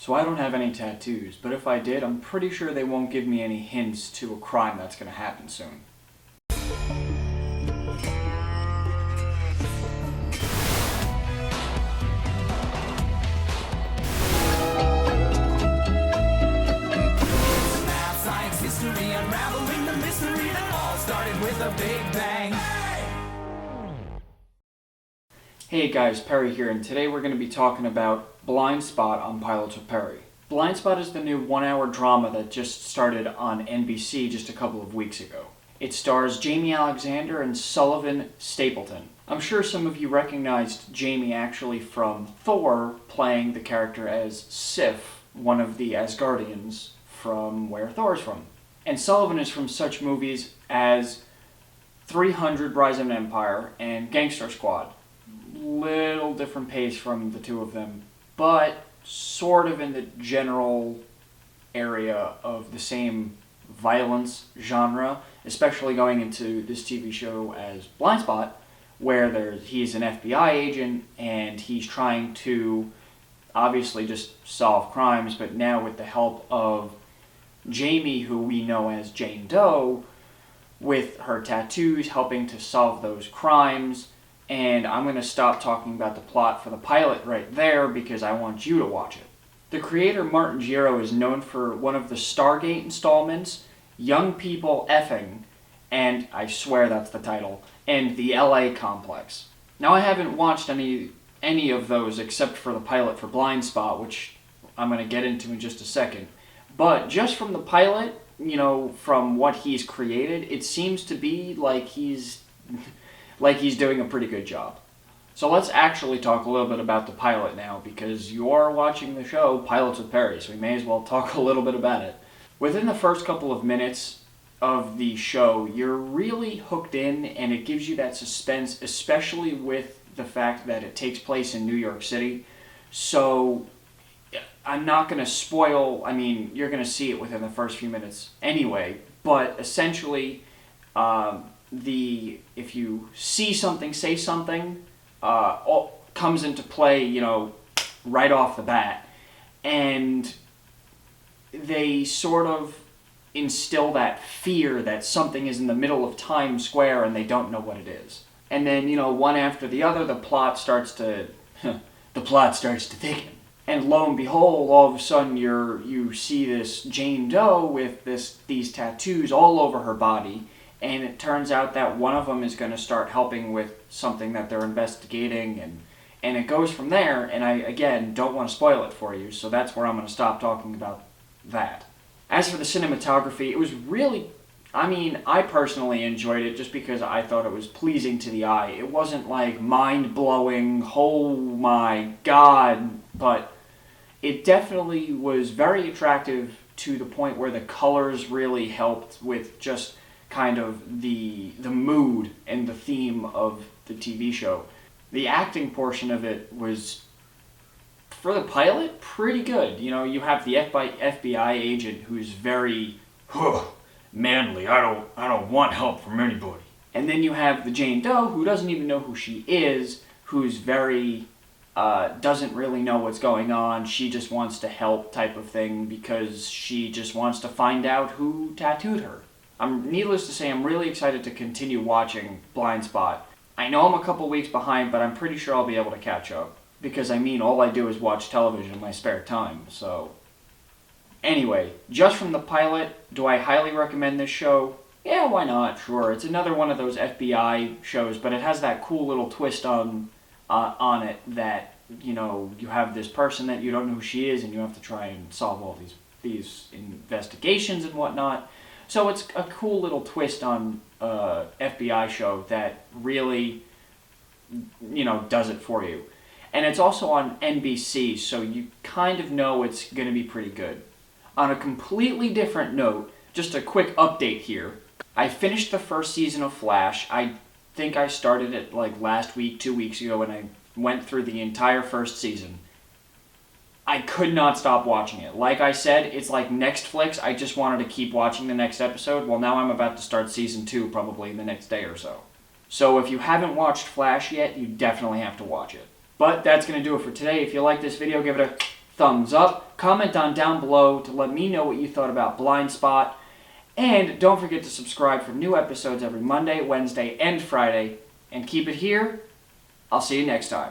So I don't have any tattoos, but if I did, I'm pretty sure they won't give me any hints to a crime that's going to happen soon. Math, science, history, unraveling the mystery that all started with a big bang. Hey guys, Perry here, and today we're going to be talking about Blindspot on Pilots with Perry. Blindspot is the new one-hour drama that just started on NBC just a couple of weeks ago. It stars Jamie Alexander and Sullivan Stapleton. I'm sure some of you recognized Jamie actually from Thor, playing the character as Sif, one of the Asgardians from where Thor's from. And Sullivan is from such movies as 300: Rise of an Empire and Gangster Squad. Little different pace from the two of them, but sort of in the general area of the same violence genre, especially going into this TV show as Blindspot, where he's an FBI agent and he's trying to obviously just solve crimes, but now with the help of Jamie, who we know as Jane Doe, with her tattoos, helping to solve those crimes. And I'm going to stop talking about the plot for the pilot right there because I want you to watch it. The creator, Martin Gero, is known for one of the Stargate installments, Young People Effing, and I swear that's the title, and the LA Complex. Now, I haven't watched any of those except for the pilot for Blindspot, which I'm going to get into in just a second. But just from the pilot, from what he's created, it seems to be like he's doing a pretty good job. So let's actually talk a little bit about the pilot now, because you are watching the show Pilots with Perry, so we may as well talk a little bit about it. Within the first couple of minutes of the show, you're really hooked in, and it gives you that suspense, especially with the fact that it takes place in New York City. So I'm not going to spoil, you're going to see it within the first few minutes anyway, but essentially, if you see something, say something, comes into play, right off the bat. And they sort of instill that fear that something is in the middle of Times Square and they don't know what it is. And then, one after the other, the plot starts to thicken. And lo and behold, all of a sudden you see this Jane Doe with these tattoos all over her body. And it turns out that one of them is going to start helping with something that they're investigating, and it goes from there, and I, again, don't want to spoil it for you, so that's where I'm going to stop talking about that. As for the cinematography, it was really, I personally enjoyed it just because I thought it was pleasing to the eye. It wasn't like mind-blowing, oh my god, but it definitely was very attractive to the point where the colors really helped with just kind of the mood and the theme of the TV show. The acting portion of it was, for the pilot, pretty good. You have the FBI agent who's very manly. I don't want help from anybody. And then you have the Jane Doe who doesn't even know who she is, who's very doesn't really know what's going on. She just wants to help type of thing because she just wants to find out who tattooed her. Needless to say, I'm really excited to continue watching Blindspot. I know I'm a couple weeks behind, but I'm pretty sure I'll be able to catch up. Because, all I do is watch television in my spare time, so... Anyway, just from the pilot, do I highly recommend this show? Yeah, why not? Sure, it's another one of those FBI shows, but it has that cool little twist on it that, you have this person that you don't know who she is, and you have to try and solve all these investigations and whatnot. So it's a cool little twist on FBI show that really, does it for you. And it's also on NBC, so you kind of know it's going to be pretty good. On a completely different note, just a quick update here. I finished the first season of Flash. I think I started it last week, 2 weeks ago, and I went through the entire first season. I could not stop watching it. Like I said, it's like Nextflix. I just wanted to keep watching the next episode. Well, now I'm about to start season 2 probably the next day or so. So if you haven't watched Flash yet, you definitely have to watch it. But that's going to do it for today. If you like this video, give it a thumbs up. Comment down below to let me know what you thought about Blindspot. And don't forget to subscribe for new episodes every Monday, Wednesday, and Friday. And keep it here. I'll see you next time.